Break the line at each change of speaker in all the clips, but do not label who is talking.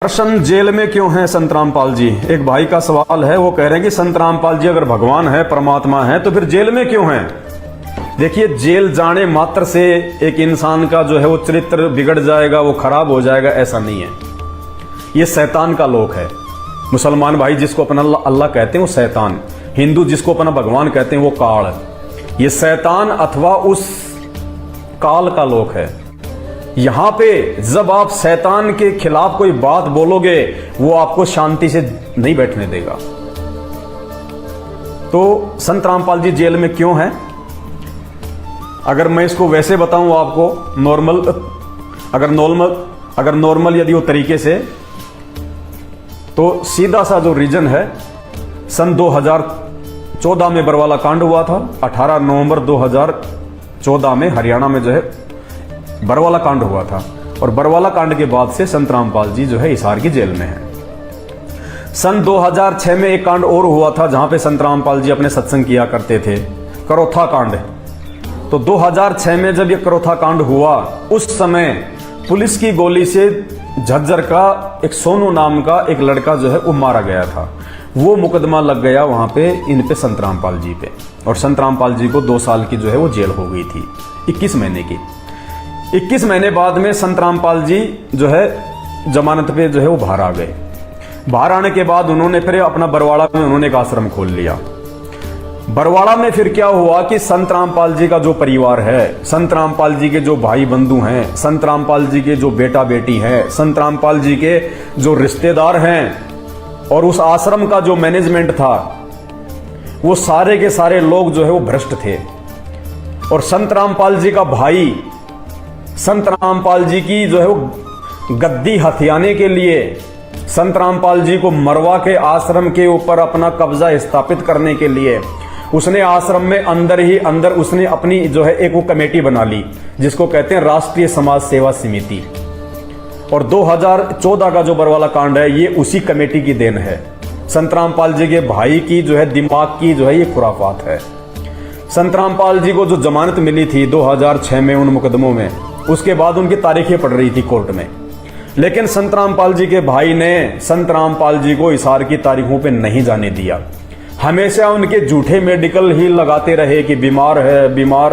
दर्शन jail में क्यों हैं संत रामपाल जी? एक भाई का सवाल है। वो कह रहे हैं कि संत रामपाल जी अगर भगवान है, परमात्मा है, तो फिर जेल में क्यों हैं? देखिए, जेल जाने मात्र से एक इंसान का जो है वो चरित्र बिगड़ जाएगा, वो खराब हो जाएगा, ऐसा नहीं है। ये शैतान का लोक है। मुसलमान भाई जिसको अपना अल्लाह कहते हैं वो शैतान, हिंदू जिसको अपना भगवान कहते हैं वो काल। ये शैतान अथवा उस काल का लोक है। यहां पे जब आप शैतान के खिलाफ कोई बात बोलोगे, वो आपको शांति से नहीं बैठने देगा। तो संत रामपाल जी जेल में क्यों हैं? अगर मैं इसको वैसे बताऊं आपको, अगर नॉर्मल यदि वो तरीके से, तो सीधा सा जो रीजन है, सन 2014 में बरवाला कांड हुआ था। 18 नवंबर 2014 में हरियाणा में जो है बरवाला कांड हुआ था, और बरवाला कांड के बाद से संत रामपाल जी जो है हिसार की जेल में हैं। सन 2006 में एक कांड और हुआ था जहां पे संत रामपाल जी अपने सत्संग किया करते थे, करोथा कांड। तो 2006 में जब ये करोथा कांड हुआ, उस समय पुलिस की गोली से झज्जर का एक सोनू नाम का एक लड़का जो है वो मारा गया था। वो मुकदमा लग गया वहां पे इन पे संत रामपाल जी पे, और संत रामपाल जी को 2 साल की जो है वो जेल हो गई थी, 21 महीने की। 21 महीने बाद में संत रामपाल जी जो है जमानत पे जो है वो बाहर आ गए। बाहर आने के बाद उन्होंने फिर अपना बरवाड़ा में उन्होंने एक आश्रम खोल लिया। बरवाड़ा में फिर क्या हुआ कि संत रामपाल जी का जो परिवार है, संत रामपाल जी के जो भाई बंधु हैं, संत रामपाल जी के जो बेटा बेटी हैं, संत रामपाल जी के जो रिश्तेदार हैं, और उस आश्रम का जो मैनेजमेंट था, वो सारे के सारे लोग जो है वो भ्रष्ट थे। और संत रामपाल जी का भाई संत रामपाल जी की जो है वो गद्दी हथियाने के लिए, संत रामपाल जी को मरवा के आश्रम के ऊपर अपना कब्जा स्थापित करने के लिए, उसने आश्रम में अंदर ही अंदर उसने अपनी जो है एक वो कमेटी बना ली, जिसको कहते हैं राष्ट्रीय समाज सेवा समिति। और 2014 का जो बरवाला कांड है, ये उसी कमेटी की देन है। संत रामपाल जी के भाई की जो है दिमाग की जो है ये खुराफात है। संत रामपाल जी को जो जमानत मिली थी 2006 में उन मुकदमों में, उसके बाद उनकी तारीखें पड़ रही थी कोर्ट में, लेकिन संत रामपाल जी के भाई ने संत रामपाल जी को हिसार की तारीखों पे नहीं जाने दिया। हमेशा उनके झूठे मेडिकल ही लगाते रहे कि बीमार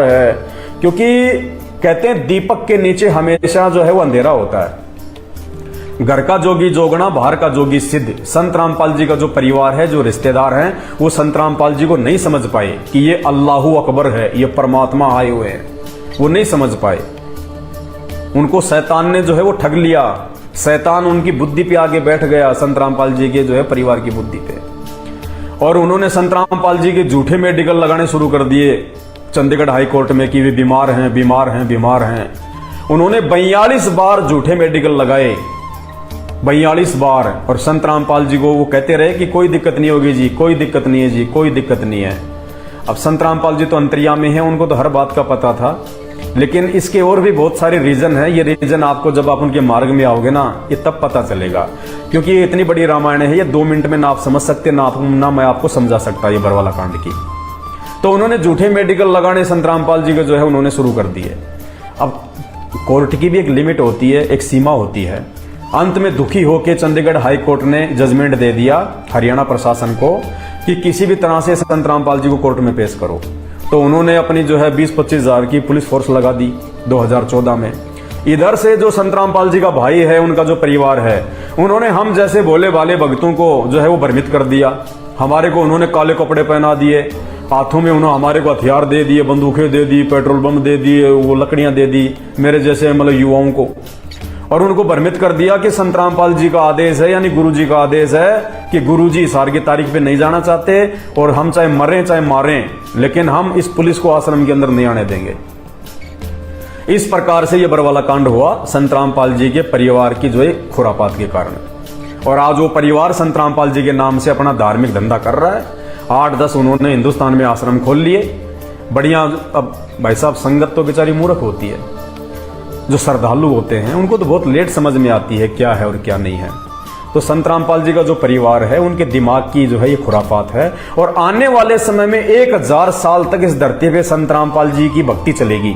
है, क्योंकि कहते हैं दीपक के नीचे हमेशा जो है वो अंधेरा होता है। घर का जोगी जोगना, बाहर का जोगी सिद्ध। संत रामपाल जी का जो परिवार है, जो रिश्तेदार हैं, वो संत रामपाल जी को नहीं समझ पाए कि ये अल्लाहू अकबर है, ये परमात्मा आए हुए हैं। वो नहीं समझ पाए। उनको शैतान ने जो है वो ठग लिया। शैतान उनकी बुद्धि पे आगे बैठ गया, संत रामपाल जी के जो है परिवार की बुद्धि पे, और उन्होंने संत रामपाल जी के झूठे मेडिकल लगाने शुरू कर दिए चंडीगढ़ हाई कोर्ट में कि वे बीमार हैं। उन्होंने 42 बार झूठे मेडिकल लगाए, 42 बार। और संत रामपाल जी को वो कहते रहे कि कोई दिक्कत नहीं होगी जी, कोई दिक्कत नहीं है जी, कोई दिक्कत नहीं है। अब संत रामपाल जी तो अंतर्यामी हैं, उनको तो हर बात का पता था, लेकिन इसके और भी बहुत सारे रीजन है। ये रीजन आपको जब आप उनके मार्ग में आओगे ना, ये तब पता चलेगा, क्योंकि ये इतनी बड़ी रामायण है, ये 2 मिनट में ना आप समझ सकते, ना मैं आपको समझा सकता ये बरवाला कांड की। तो उन्होंने झूठे मेडिकल लगाने संत रामपाल जी के जो है उन्होंने शुरू कर दिए। अब कोर्ट की भी एक लिमिट होती है, एक सीमा होती है। अंत में दुखी होकर चंडीगढ़ हाई कोर्ट ने जजमेंट दे दिया हरियाणा प्रशासन को कि किसी भी तरह से संत रामपाल जी को कोर्ट में पेश करो। तो उन्होंने अपनी जो है 20-25 हजार की पुलिस फोर्स लगा दी 2014 में। इधर से जो संत रामपाल जी का भाई है, उनका जो परिवार है, उन्होंने हम जैसे भोले भाले भक्तों को जो है वो भ्रमित कर दिया। हमारे को उन्होंने काले कपड़े पहना दिए, हाथों में उन्होंने हमारे को हथियार दे दिए, बंदूकें दे दी, पेट्रोल बम दे दिए, वो लकड़ियां दे दी मेरे जैसे मतलब युवाओं को, और उनको भ्रमित कर दिया कि संत रामपाल जी का आदेश है, यानी गुरु जी का आदेश है कि गुरु जी हिसार की तारीख पे नहीं जाना चाहते, और हम चाहे मरें चाहे मारें, लेकिन हम इस पुलिस को आश्रम के अंदर नहीं आने देंगे। इस प्रकार से यह बरवाला कांड हुआ संत रामपाल जी के परिवार की जो है खुरापात के कारण। और आज वो परिवार संत रामपाल जी के नाम से अपना धार्मिक धंधा कर रहा है। 8-10 उन्होंने हिंदुस्तान में आश्रम खोल लिए, बढ़िया। अब भाई साहब, संगत तो बेचारी मूर्ख होती है। जो श्रद्धालु होते हैं उनको तो बहुत लेट समझ में आती है क्या है और क्या नहीं है। तो संत रामपाल जी का जो परिवार है, उनके दिमाग की जो है ये खुराफात है, और आने वाले समय में 1000 साल तक इस धरती पे संत रामपाल जी की भक्ति चलेगी।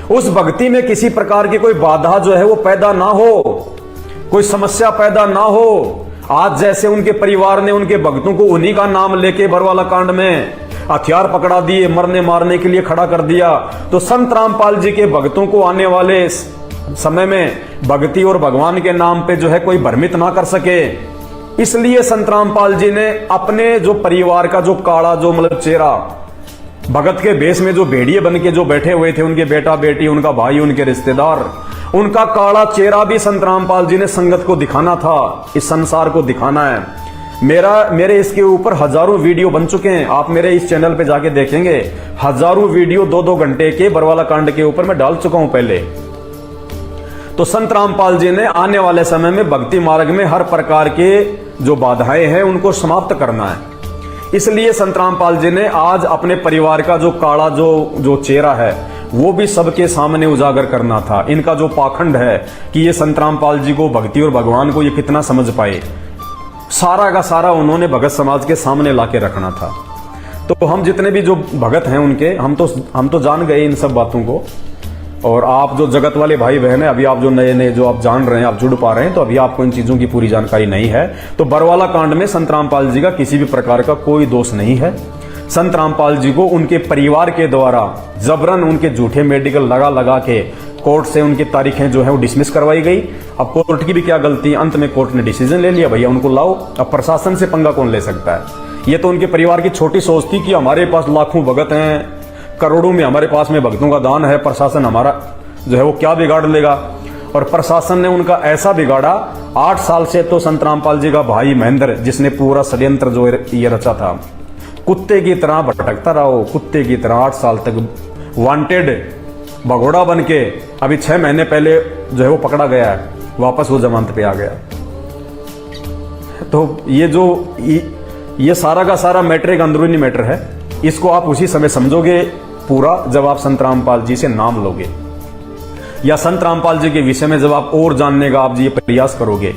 उस भक्ति में किसी प्रकार की कोई बाधा जो है वो पैदा ना हो, कोई समस्या पैदा ना हो। आज जैसे उनके परिवार ने उनके भक्तों को उन्हीं का नाम लेके बरवाला कांड में हथियार पकड़ा दिए, मरने मारने के लिए खड़ा कर दिया, तो संत रामपाल जी के भक्तों को आने वाले समय में भक्ति और भगवान के नाम पे जो है कोई भ्रमित ना कर सके। इसलिए संत रामपाल जी ने अपने जो परिवार का जो काला जो मतलब चेहरा, भगत के भेष में जो भेड़िए बन के जो बैठे हुए थे, उनके बेटा बेटी, उनका भाई, उनके रिश्तेदार, उनका काला चेहरा भी संत रामपाल जी ने संगत को दिखाना था, इस संसार को दिखाना है। मेरे इसके ऊपर हजारों वीडियो बन चुके हैं। आप मेरे इस चैनल पे जाके देखेंगे, हजारों वीडियो 2-2 घंटे के बरवाला कांड के ऊपर मैं डाल चुका हूं पहले। तो संत रामपाल जी ने आने वाले समय में भक्ति मार्ग में हर प्रकार के जो बाधाएं हैं उनको समाप्त करना है। इसलिए संत रामपाल जी ने आज अपने परिवार का जो काला जो चेहरा है वो भी सबके सामने उजागर करना था। इनका जो पाखंड है कि ये संत रामपाल जी को, भक्ति और भगवान को ये कितना समझ पाए, सारा का सारा उन्होंने भगत समाज के सामने लाके रखना था। तो हम जितने भी जो भगत हैं उनके, हम तो जान गए इन सब बातों को। और आप जो जगत वाले भाई बहन है, अभी आप जो नए जो आप जान रहे हैं, आप जुड़ पा रहे हैं, तो अभी आपको इन चीजों की पूरी जानकारी नहीं है। तो बरवाला कांड में संत रामपाल जी का किसी भी प्रकार का कोई दोष नहीं है। संत रामपाल जी को उनके परिवार के द्वारा जबरन उनके झूठे मेडिकल लगा के कोर्ट से उनकी तारीखें जो है वो डिसमिस करवाई गई। अब कोर्ट की भी क्या गलती, अंत में कोर्ट ने डिसीजन ले लिया, भैया उनको लाओ। अब प्रशासन से पंगा कौन ले सकता है। ये तो उनके परिवार की छोटी सोच थी कि हमारे पास लाखों भगत हैं, करोड़ों में हमारे पास में भक्तों का दान है, प्रशासन हमारा जो है वो क्या बिगाड़ लेगा। और प्रशासन ने उनका ऐसा बिगाड़ा, 8 साल से तो संत रामपाल जी का भाई महेंद्र, जिसने पूरा षड्यंत्र जो ये रचा था, कुत्ते की तरह भटकता रहा, कुत्ते की तरह 8 साल तक वांटेड भगोड़ा बन के अभी 6 महीने पहले जो है वो पकड़ा गया है, वापस वो जमानत पे आ गया। तो ये सारा का सारा मैटर एक अंदरूनी मैटर है। इसको आप उसी समय समझोगे पूरा जब आप संत रामपाल जी से नाम लोगे, या संत रामपाल जी के विषय में जब आप और जानने का आप जी प्रयास करोगे।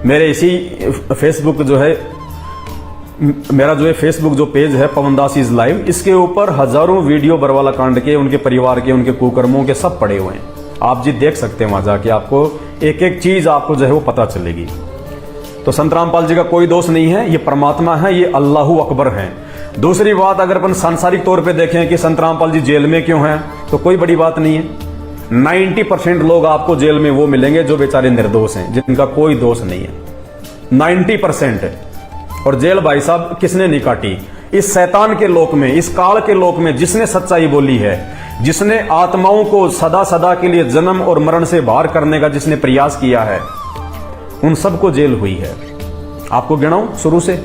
मेरे इसी फेसबुक जो है, मेरा जो है फेसबुक जो पेज है पवन दास इज लाइव, इसके ऊपर हजारों वीडियो बरवाला कांड के, उनके परिवार के, उनके कुकर्मों के सब पड़े हुए हैं। आप जी देख सकते हैं वहां जाके, आपको एक एक चीज आपको जो है वो पता चलेगी। तो संत रामपाल जी का कोई दोष नहीं है, ये परमात्मा है, ये अल्लाहू अकबर है। दूसरी बात, अगर अपन सांसारिक तौर पे देखें कि संत रामपाल जी जेल में क्यों हैं, तो कोई बड़ी बात नहीं है। 90% लोग आपको जेल में वो मिलेंगे जो बेचारे निर्दोष हैं, जिनका कोई दोष नहीं है, 90%। और जेल भाई साहब किसने नहीं काटी? इस शैतान के लोक में, इस काल के लोक में जिसने सच्चाई बोली है, जिसने आत्माओं को सदा सदा के लिए जन्म और मरण से बाहर करने का जिसने प्रयास किया है, उन सबको जेल हुई है। आपको गिनाऊं शुरू से।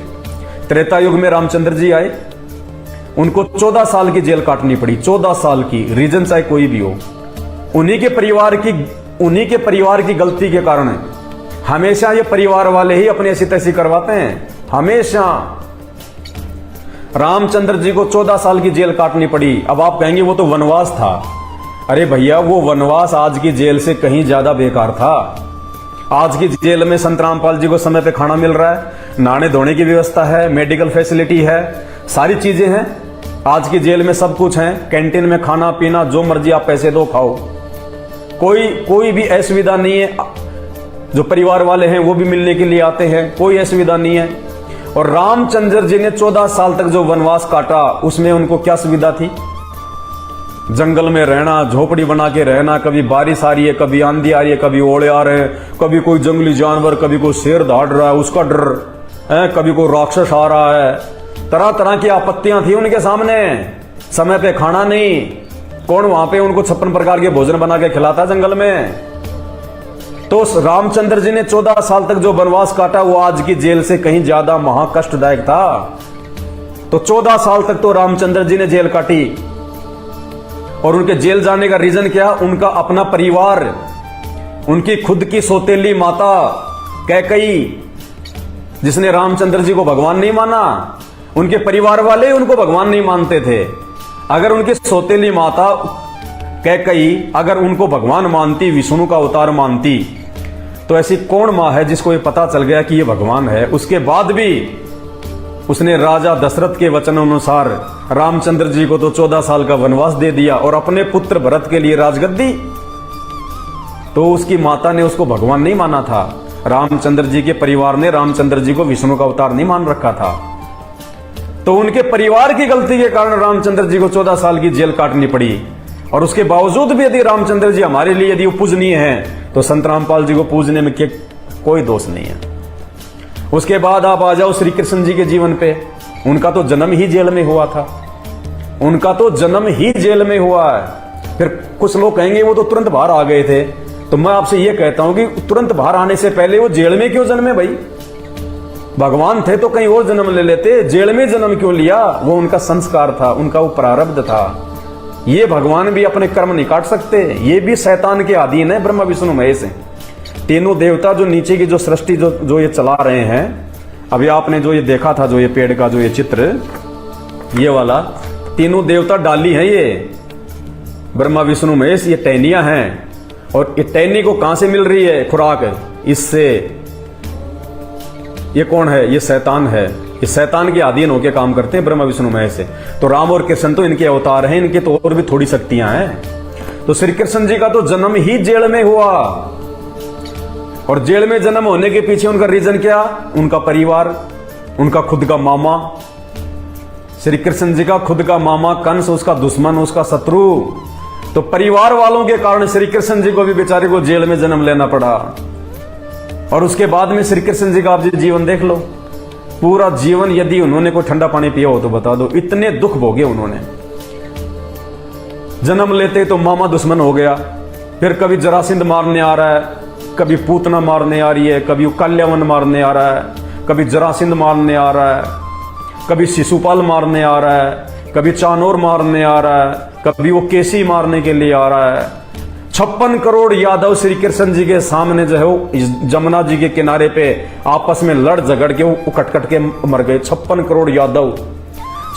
त्रेता युग में रामचंद्र जी आए, उनको 14 साल की जेल काटनी पड़ी, 14 साल की, रीजन चाहे कोई भी हो। उन्हीं के परिवार की गलती के कारण हमेशा ये परिवार वाले ही अपनी ऐसी तैसी करवाते हैं। हमेशा रामचंद्र जी को 14 साल की जेल काटनी पड़ी। अब आप कहेंगे वो तो वनवास था। अरे भैया, वो वनवास आज की जेल से कहीं ज्यादा बेकार था। आज की जेल में संत रामपाल जी को समय पे खाना मिल रहा है, नहाने धोने की व्यवस्था है, मेडिकल फैसिलिटी है, सारी चीजें हैं। आज की जेल में सब कुछ है, कैंटीन में खाना पीना जो मर्जी आप पैसे दो खाओ, कोई भी असुविधा नहीं है। जो परिवार वाले हैं वो भी मिलने के लिए आते हैं, कोई असुविधा नहीं है। और रामचंद्र जी ने 14 साल तक जो वनवास काटा, उसमें उनको क्या सुविधा थी? जंगल में रहना, झोपड़ी बना के रहना, कभी बारिश आ रही है, कभी आंधी आ रही है, कभी ओले आ रहे हैं, कभी कोई जंगली जानवर, कभी कोई शेर दौड़ रहा है उसका डर है, कभी कोई राक्षस आ रहा है, तरह तरह की आपत्तियां थी उनके सामने। समय पे खाना नहीं, कौन वहां पे उनको 56 प्रकार के भोजन बना के खिलाता जंगल में? तो रामचंद्र जी ने 14 साल तक जो वनवास काटा वो आज की जेल से कहीं ज्यादा महाकष्टदायक था। तो 14 साल तक तो रामचंद्र जी ने जेल काटी। और उनके जेल जाने का रीजन क्या? उनका अपना परिवार, उनकी खुद की सौतेली माता कैकई, जिसने रामचंद्र जी को भगवान नहीं माना, उनके परिवार वाले उनको भगवान नहीं मानते थे। अगर उनकी सौतेली माता कैकई अगर उनको भगवान मानती, विष्णु का अवतार मानती, तो ऐसी कौन मां है जिसको ये पता चल गया कि ये भगवान है? उसके बाद भी उसने राजा दशरथ के वचन अनुसार रामचंद्र जी को तो 14 साल का वनवास दे दिया और अपने पुत्र भरत के लिए राजगद्दी। तो उसकी माता ने उसको भगवान नहीं माना था। रामचंद्र जी के परिवार ने रामचंद्र जी को विष्णु का अवतार नहीं मान रखा था, तो उनके परिवार की गलती के कारण रामचंद्र जी को 14 साल की जेल काटनी पड़ी। और उसके बावजूद भी यदि रामचंद्र जी हमारे लिए यदि वो पूजनीय हैं, तो संत रामपाल जी को पूजने में कोई दोष नहीं है। उसके बाद आप आ जाओ श्री कृष्ण जी के जीवन पे। उनका तो जन्म ही जेल में हुआ था, उनका तो जन्म ही जेल में हुआ है। फिर कुछ लोग कहेंगे वो तो तुरंत बाहर आ गए थे, तो मैं आपसे ये कहता हूं कि तुरंत बाहर आने से पहले वो जेल में क्यों जन्मे भाई? भगवान थे तो कहीं और जन्म ले लेते, जेल में जन्म क्यों लिया? वो उनका संस्कार था, उनका वो प्रारब्ध था। ये भगवान भी अपने कर्म नहीं काट सकते, ये भी शैतान के अधीन है, ब्रह्मा विष्णु महेश हैं। तीनों देवता जो नीचे की जो सृष्टि जो ये चला रहे हैं, अभी आपने जो ये देखा था, जो ये पेड़ का जो ये चित्र, ये वाला, तीनों देवता डाली हैं ये, ब्रह्मा विष्णु महेश, ये टहनियां हैं। और ये टहनी को कहां से मिल रही है खुराक? इससे। ये कौन है? ये शैतान है। ये शैतान के अधीन होकर काम करते हैं ब्रह्मा विष्णु महेश से। तो राम और कृष्ण तो इनके अवतार हैं, इनके तो और भी थोड़ी शक्तियां हैं। तो श्री कृष्ण जी का तो जन्म ही जेल में हुआ, और जेल में जन्म होने के पीछे उनका रीजन क्या? उनका परिवार, उनका खुद का मामा। श्री कृष्ण जी का खुद का मामा कंस उसका दुश्मन, उसका शत्रु। तो परिवार वालों के कारण श्री कृष्ण जी को भी बेचारे को जेल में जन्म लेना पड़ा। और उसके बाद में श्री कृष्ण जी का आप जीवन देख लो, पूरा जीवन यदि उन्होंने कोई ठंडा पानी पिया हो तो बता दो, इतने दुख भोगे उन्होंने। जन्म लेते तो मामा दुश्मन हो गया, फिर कभी जरासिंध मारने आ रहा है, कभी पूतना मारने आ रही है, कभी काल्यावन मारने आ रहा है, कभी जरासिंध मारने आ रहा है, कभी शिशुपाल मारने आ रहा है, कभी चानोर मारने आ रहा है, कभी वो केसी मारने के लिए आ रहा है। 56 करोड़ यादव श्री कृष्ण जी के सामने जो है वो जमुना जी के किनारे पे आपस में लड़ झगड़ के वो कट के मर गए। 56 करोड़ यादव।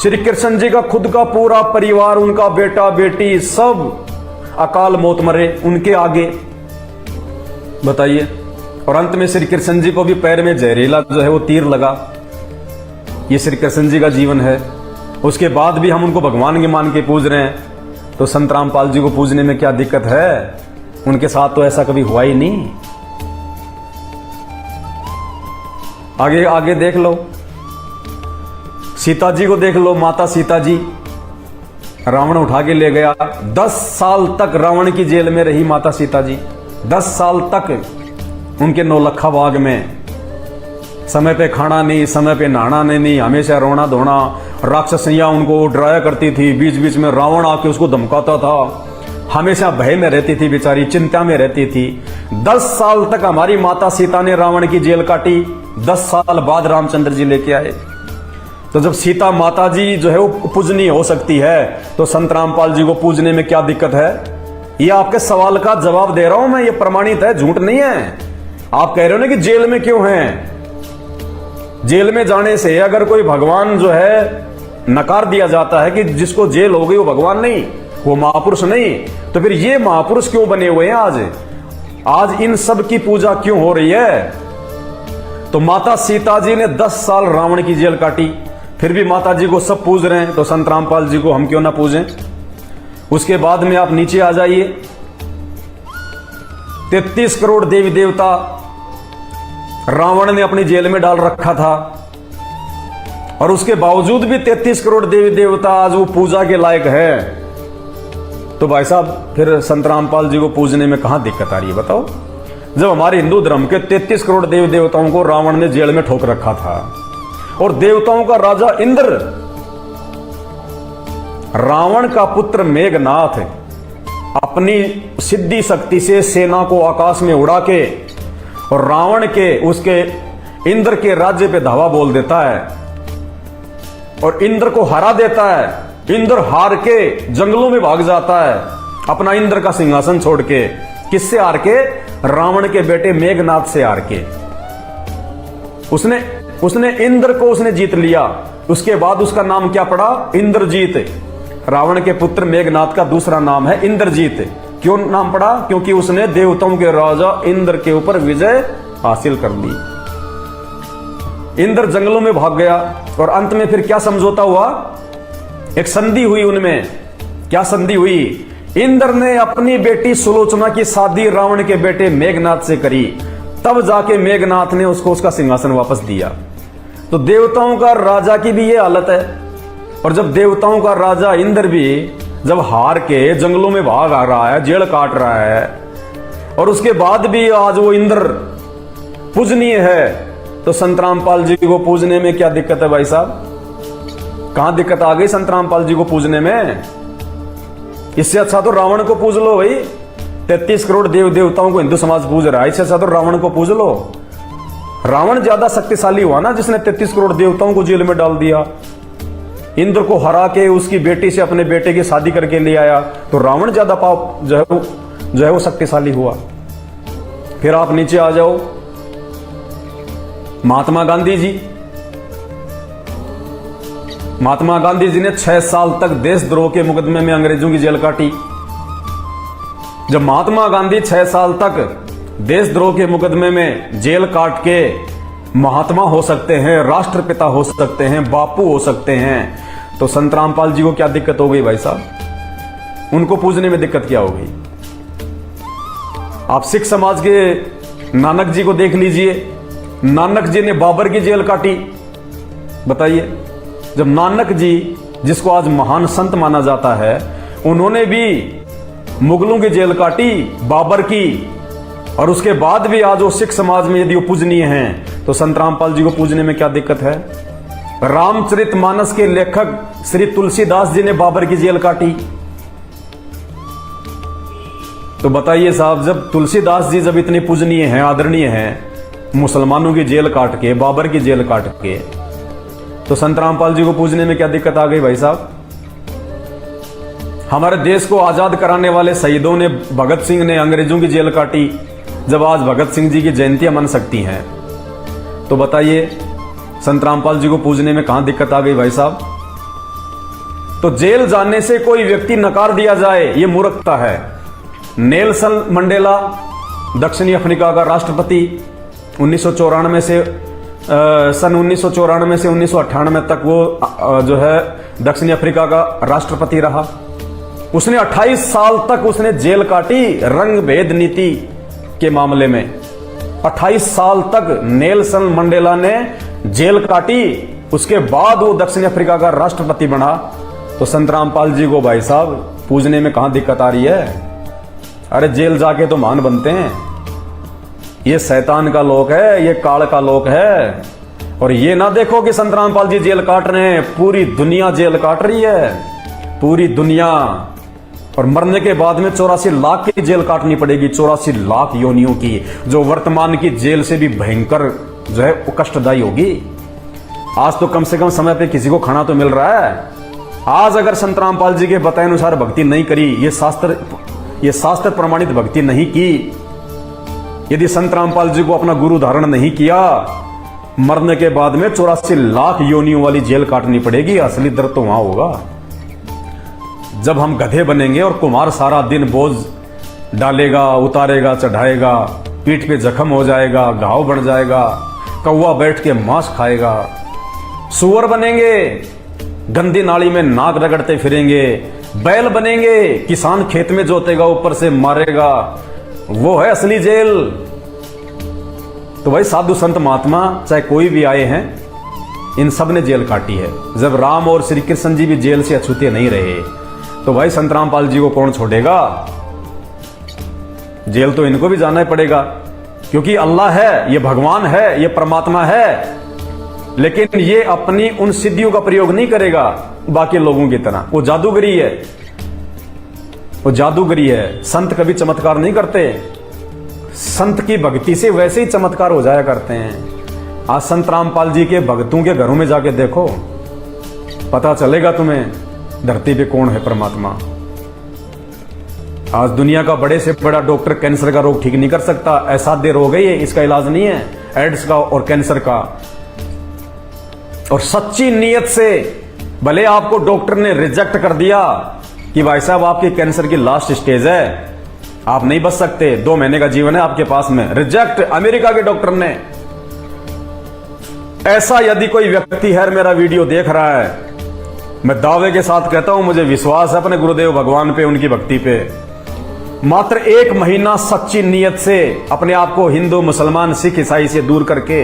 श्री कृष्ण जी का खुद का पूरा परिवार, उनका बेटा बेटी सब अकाल मौत मरे उनके आगे, बताइए। और अंत में श्री कृष्ण जी को भी पैर में जहरीला जो है वो तीर लगा। ये श्री कृष्ण जी का जीवन है। उसके बाद भी हम उनको भगवान के मान के पूज रहे हैं, तो संत रामपाल जी को पूजने में क्या दिक्कत है? उनके साथ तो ऐसा कभी हुआ ही नहीं। आगे आगे देख लो, सीता जी को देख लो। माता सीता जी रावण उठा के ले गया। 10 साल तक रावण की जेल में रही माता सीता जी। 10 साल तक उनके नौलखा बाग में, समय पे खाना नहीं, समय पे नहाना नहीं, हमेशा रोना धोना। राक्षसियां उनको डराया करती थी, बीच बीच में रावण आके उसको धमकाता था, हमेशा भय में रहती थी बेचारी, चिंता में रहती थी। 10 साल तक हमारी माता सीता ने रावण की जेल काटी। 10 साल बाद रामचंद्र जी लेके आए। तो जब सीता माता जी जो है वो पूजनीय हो सकती है, तो संत रामपाल जी को पूजने में क्या दिक्कत है? ये आपके सवाल का जवाब दे रहा हूं मैं, ये प्रमाणित है, झूठ नहीं है। आप कह रहे हो ना कि जेल में क्यों हैं? जेल में जाने से अगर कोई भगवान जो है नकार दिया जाता है कि जिसको जेल हो गई वो भगवान नहीं, वो महापुरुष नहीं, तो फिर ये महापुरुष क्यों बने हुए हैं आज? आज इन सब की पूजा क्यों हो रही है? तो माता सीता जी ने 10 साल रावण की जेल काटी, फिर भी माता जी को सब पूज रहे हैं, तो संत रामपाल जी को हम क्यों ना पूजें? उसके बाद में आप नीचे आ जाइए। 33 करोड़ देवी देवता रावण ने अपनी जेल में डाल रखा था, और उसके बावजूद भी 33 करोड़ देवी देवता आज वो पूजा के लायक है। तो भाई साहब फिर संत रामपाल जी को पूजने में कहां दिक्कत आ रही है बताओ? जब हमारे हिंदू धर्म के 33 करोड़ देवी देवताओं को रावण ने जेल में ठोक रखा था, और देवताओं का राजा इंद्र, रावण का पुत्र मेघनाथ, अपनी सिद्धि शक्ति से सेना को आकाश में उड़ा के और रावण के उसके इंद्र के राज्य पे धावा बोल देता है और इंद्र को हरा देता है। इंद्र हार के जंगलों में भाग जाता है, अपना इंद्र का सिंहासन छोड़ के। किससे हार के? रावण के बेटे मेघनाथ से हार के। उसने इंद्र को उसने जीत लिया। उसके बाद उसका नाम क्या पड़ा? इंद्रजीत। रावण के पुत्र मेघनाथ का दूसरा नाम है इंद्रजीत। क्यों नाम पड़ा? क्योंकि उसने देवताओं के राजा इंद्र के ऊपर विजय हासिल कर ली। इंद्र जंगलों में भाग गया, और अंत में फिर क्या समझौता हुआ? एक संधि हुई उनमें। क्या संधि हुई? इंद्र ने अपनी बेटी सुलोचना की शादी रावण के बेटे मेघनाथ से करी। तब जाके मेघनाथ ने उसको उसका सिंहासन वापस दिया। तो देवताओं का राजा की भी ये हालत है। और जब देवताओं का राजा इंद्र भी जब हार के जंगलों में भाग आ रहा है, जेल काट रहा है, और उसके बाद भी आज वो इंद्र पूजनीय है, तो संत रामपाल जी को पूजने में क्या दिक्कत है भाई साहब? कहां दिक्कत आ गई संत रामपाल जी को पूजने में? इससे अच्छा तो रावण को पूज लो भाई। 33 करोड़ देव देवताओं को हिंदू समाज पूज रहा है, इससे अच्छा तो रावण को पूज लो। रावण ज्यादा शक्तिशाली हुआ ना, जिसने 33 करोड़ देवताओं को जेल में डाल दिया। इंद्र को हरा के उसकी बेटी से अपने बेटे की शादी करके ले आया, तो रावण ज्यादा पाप जो है वो शक्तिशाली हुआ। फिर आप नीचे आ जाओ, महात्मा गांधी जी। महात्मा गांधी जी ने 6 साल तक देशद्रोह के मुकदमे में अंग्रेजों की जेल काटी। जब महात्मा गांधी 6 साल तक देशद्रोह के मुकदमे में जेल काट के महात्मा हो सकते हैं, राष्ट्रपिता हो सकते हैं, बापू हो सकते हैं, तो संत रामपाल जी को क्या दिक्कत हो गई भाई साहब? उनको पूजने में दिक्कत क्या हो गई? आप सिख समाज के नानक जी को देख लीजिए। नानक जी ने बाबर की जेल काटी। बताइए, जब नानक जी, जिसको आज महान संत माना जाता है, उन्होंने भी मुगलों की जेल काटी, बाबर की, और उसके बाद भी आज वो सिख समाज में यदि वो पूजनीय हैं, तो संत रामपाल जी को पूजने में क्या दिक्कत है? रामचरितमानस के लेखक श्री तुलसीदास जी ने बाबर की जेल काटी। तो बताइए साहब, जब तुलसीदास जी जब इतने पूजनीय हैं, आदरणीय हैं, मुसलमानों की जेल काट के, बाबर की जेल काट के, तो संत रामपाल जी को पूजने में क्या दिक्कत आ गई भाई साहब? हमारे देश को आजाद कराने वाले शहीदों ने, भगत सिंह ने अंग्रेजों की जेल काटी। जब आज भगत सिंह जी की जयंतियां मन सकती हैं, तो बताइए संत रामपाल जी को पूजने में कहां दिक्कत आ गई भाई साहब? तो जेल जाने से कोई व्यक्ति नकार दिया जाए, यह मूर्खता है। नेल्सन मंडेला, दक्षिणी अफ्रीका का राष्ट्रपति, 1994 से सन 1994 से 1998 तक वो जो है दक्षिणी अफ्रीका का राष्ट्रपति रहा। उसने 28 साल तक उसने जेल काटी रंग भेद नीति के मामले में। 28 साल तक नेल्सन मंडेला ने जेल काटी, उसके बाद वो दक्षिण अफ्रीका का राष्ट्रपति बना। तो संत रामपाल जी को भाई साहब पूजने में कहां दिक्कत आ रही है? अरे जेल जाके तो महान बनते हैं। ये शैतान का लोक है, ये काल का लोक है। और ये ना देखो कि संत रामपाल जी जेल काट रहे हैं, पूरी दुनिया जेल काट रही है, पूरी दुनिया। और मरने के बाद में 84 लाख की जेल काटनी पड़ेगी, 84 लाख योनियों की, जो वर्तमान की जेल से भी भयंकर जो है वो कष्टदायी होगी। आज तो कम से कम समय पे किसी को खाना तो मिल रहा है। आज अगर संत रामपाल जी के बताए अनुसार भक्ति नहीं करी, ये शास्त्र प्रमाणित भक्ति नहीं की, यदि संत रामपाल जी को अपना गुरु धारण नहीं किया, मरने के बाद में 84 लाख योनियों वाली जेल काटनी पड़ेगी। असली दर्द तो वहां होगा जब हम गधे बनेंगे और कुम्हार सारा दिन बोझ डालेगा, उतारेगा, चढ़ाएगा, पीठ पे जख्म हो जाएगा, घाव बढ़ जाएगा, कौवा बैठ के मांस खाएगा। सुअर बनेंगे, गंदी नाली में नाक रगड़ते फिरेंगे। बैल बनेंगे, किसान खेत में जोतेगा, ऊपर से मारेगा। वो है असली जेल। तो भाई साधु संत महात्मा चाहे कोई भी आए हैं, इन सब ने जेल काटी है। जब राम और श्री कृष्ण जी भी जेल से अछूते नहीं रहे, तो भाई संत रामपाल जी को कौन छोड़ेगा? जेल तो इनको भी जाना ही पड़ेगा, क्योंकि अल्लाह है, ये भगवान है, ये परमात्मा है। लेकिन ये अपनी उन सिद्धियों का प्रयोग नहीं करेगा बाकी लोगों की तरह। वो जादूगरी है, वो जादूगरी है। संत कभी चमत्कार नहीं करते। संत की भक्ति से वैसे ही चमत्कार हो जाया करते हैं। आज संत रामपाल जी के भक्तों के घरों में जाके देखो, पता चलेगा तुम्हें धरती पे कौन है परमात्मा। आज दुनिया का बड़े से बड़ा डॉक्टर कैंसर का रोग ठीक नहीं कर सकता। असाध्य रोग है ये, इसका इलाज नहीं है, एड्स का और कैंसर का। और सच्ची नीयत से भले आपको डॉक्टर ने रिजेक्ट कर दिया कि भाई साहब आपकी कैंसर की लास्ट स्टेज है, आप नहीं बच सकते, 2 महीने का जीवन है आपके पास में, रिजेक्ट अमेरिका के डॉक्टर ने। ऐसा यदि कोई व्यक्ति है, मेरा वीडियो देख रहा है, मैं दावे के साथ कहता हूं, मुझे विश्वास है अपने गुरुदेव भगवान पे, उनकी भक्ति पे, मात्र 1 महीना सच्ची नीयत से अपने आप को हिंदू, मुसलमान, सिख, ईसाई से दूर करके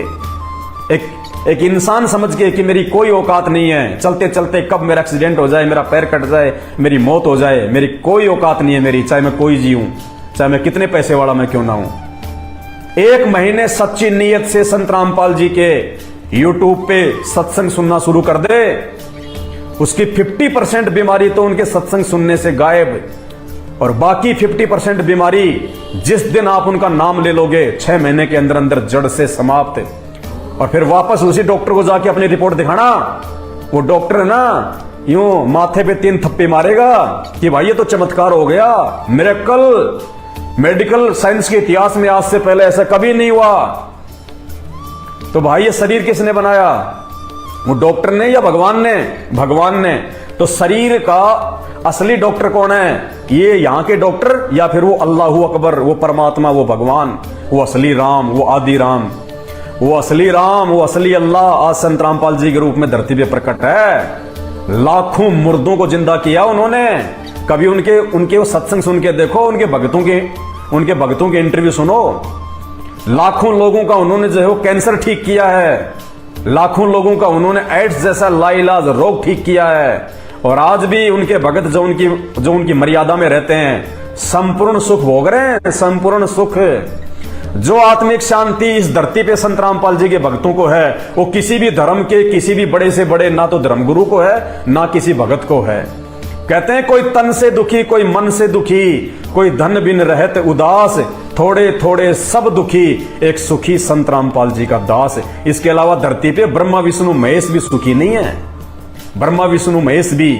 एक इंसान समझ के कि मेरी कोई औकात नहीं है, चलते चलते कब मेरा एक्सीडेंट हो जाए, मेरा पैर कट जाए, मेरी मौत हो जाए, मेरी कोई औकात नहीं है मेरी, चाहे मैं कोई जीऊं, चाहे मैं कितने पैसे वाला मैं क्यों ना हूं। 1 महीने सच्ची नीयत से संत रामपाल जी के यूट्यूब पे सत्संग सुनना शुरू कर दे, उसकी 50% बीमारी तो उनके सत्संग सुनने से गायब, और बाकी 50% बीमारी जिस दिन आप उनका नाम ले लोगे 6 महीने के अंदर अंदर जड़ से समाप्त। और फिर वापस उसी डॉक्टर को जाके अपनी रिपोर्ट दिखाना, वो डॉक्टर है ना यूं माथे पे 3 थप्पे मारेगा कि भाई ये तो चमत्कार हो गया, मिरेकल, मेडिकल साइंस के इतिहास में आज से पहले ऐसा कभी नहीं हुआ। तो भाई ये शरीर किसने बनाया, वो डॉक्टर ने या भगवान ने? भगवान ने। तो शरीर का असली डॉक्टर कौन है? ये यहां के डॉक्टर या फिर वो अल्लाहू अकबर, वो परमात्मा, वो भगवान, वो असली राम, वो आदि राम, वो असली राम, वो असली अल्लाह आज संत रामपाल जी के रूप में धरती पे प्रकट है। लाखों मुर्दों को जिंदा किया उन्होंने। कभी उनके वो सत्संग सुन के देखो, उनके भक्तों के इंटरव्यू सुनो। लाखों लोगों का उन्होंने जो है वो कैंसर ठीक किया है, लाखों लोगों का उन्होंने एड्स जैसा लाइलाज रोग ठीक किया है। और आज भी उनके भगत जो उनकी मर्यादा में रहते हैं संपूर्ण सुख भोग रहे हैं, संपूर्ण सुख। जो आत्मिक शांति इस धरती पे संत रामपाल जी के भक्तों को है, वो किसी भी धर्म के किसी भी बड़े से बड़े ना तो धर्मगुरु को है ना किसी भगत को है। कहते हैं कोई तन से दुखी, कोई मन से दुखी, कोई धन बिन रहत उदास, थोड़े थोड़े सब दुखी, एक सुखी संत रामपाल जी का दास। इसके अलावा धरती पे ब्रह्मा विष्णु महेश भी सुखी नहीं है। ब्रह्मा विष्णु महेश भी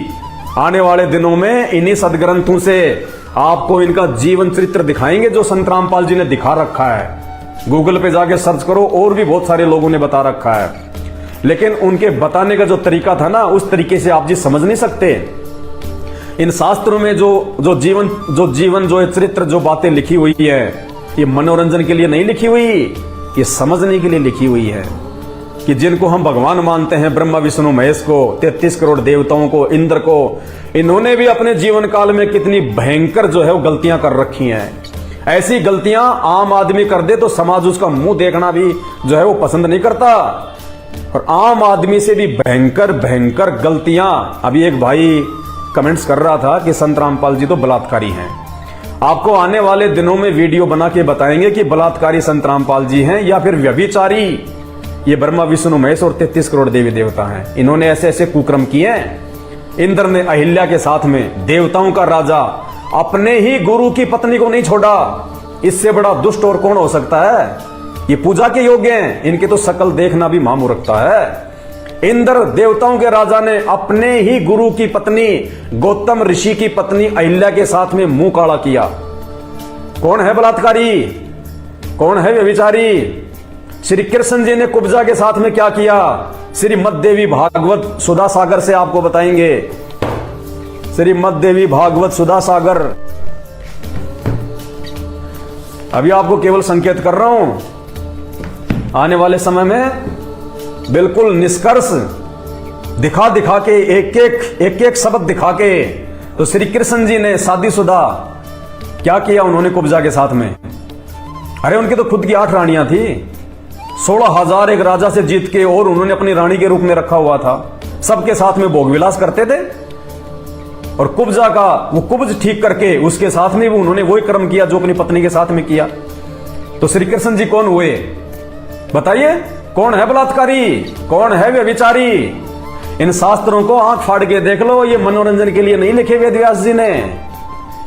आने वाले दिनों में इन्हीं सदग्रंथों से आपको इनका जीवन चरित्र दिखाएंगे जो संत रामपाल जी ने दिखा रखा है। गूगल पे जाके सर्च करो, और भी बहुत सारे लोगों ने बता रखा है, लेकिन उनके बताने का जो तरीका था ना, उस तरीके से आप जी समझ नहीं सकते। इन शास्त्रों में जो जीवन जो चरित्र जो बातें लिखी हुई है, ये मनोरंजन के लिए नहीं लिखी हुई, ये समझने के लिए लिखी हुई है कि जिनको हम भगवान मानते हैं, ब्रह्मा विष्णु महेश को, 33 करोड़ देवताओं को, इंद्र को, इन्होंने भी अपने जीवन काल में कितनी भयंकर जो है वो गलतियां कर रखी हैं। ऐसी गलतियां आम आदमी कर दे तो समाज उसका मुंह देखना भी जो है वो पसंद नहीं करता। और आम आदमी से भी भयंकर भयंकर गलतियां। अभी एक भाई कमेंट्स कर रहा था कि संत रामपाल जी तो बलात्कारी हैं। आपको आने वाले दिनों में वीडियो बना के बताएंगे कि बलात्कारी संत रामपाल जी हैं या फिर व्यभिचारी ये ब्रह्मा विष्णु महेश और 33 करोड़ देवी देवता हैं। इन्होंने ऐसे ऐसे कुकर्म किए हैं। इंद्र ने अहिल्या के साथ में, देवताओं का राजा, अपने ही गुरु की पत्नी को नहीं छोड़ा। इससे बड़ा दुष्ट और कौन हो सकता है? ये पूजा के योग्य हैं, इनके तो शकल देखना भी मामूर्खता है। इंद्र देवताओं के राजा ने अपने ही गुरु की पत्नी, गौतम ऋषि की पत्नी अहिल्या के साथ में मुंह काला किया। कौन है बलात्कारी? कौन है व्यभिचारी? श्री कृष्ण जी ने कुब्जा के साथ में क्या किया? श्रीमद देवी भागवत सुधा सागर से आपको बताएंगे। श्रीमद देवी भागवत सुधा सागर। अभी आपको केवल संकेत कर रहा हूं, आने वाले समय में बिल्कुल निष्कर्ष दिखा दिखा के एक एक शब्द दिखा के। तो श्री कृष्ण जी ने शादीशुदा क्या किया उन्होंने कुब्जा के साथ में? अरे उनकी तो खुद की 8 रानियां थी, 16,000 एक राजा से जीत के, और उन्होंने अपनी रानी के रूप में रखा हुआ था। सबके साथ में भोग विलास करते थे। और कुब्जा का वो कुब्ज ठीक करके उसके साथ में भी उन्होंने वही कर्म किया जो अपनी पत्नी के साथ में किया। तो श्री कृष्ण जी कौन हुए? बताइए, कौन है बलात्कारी? कौन है व्यभिचारी? इन शास्त्रों को आंख फाड़ के देख लो, ये मनोरंजन के लिए नहीं लिखे वेद व्यास जी ने।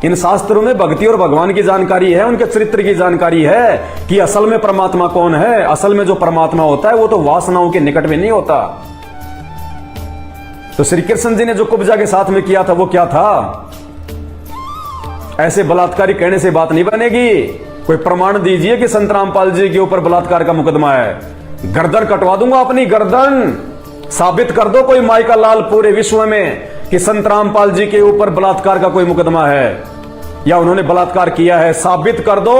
इन शास्त्रों में भक्ति और भगवान की जानकारी है, उनके चरित्र की जानकारी है कि असल में परमात्मा कौन है। असल में जो परमात्मा होता है वो तो वासनाओं के निकट में नहीं होता। तो श्री कृष्ण जी ने जो कुब्जा के साथ में किया था वो क्या था? ऐसे बलात्कारी कहने से बात नहीं बनेगी। कोई प्रमाण दीजिए कि संत रामपाल जी के ऊपर बलात्कार का मुकदमा है। गर्दन कटवा दूंगा अपनी गर्दन। साबित कर दो कोई माई का लाल पूरे विश्व में कि संत रामपाल जी के ऊपर बलात्कार का कोई मुकदमा है या उन्होंने बलात्कार किया है। साबित कर दो,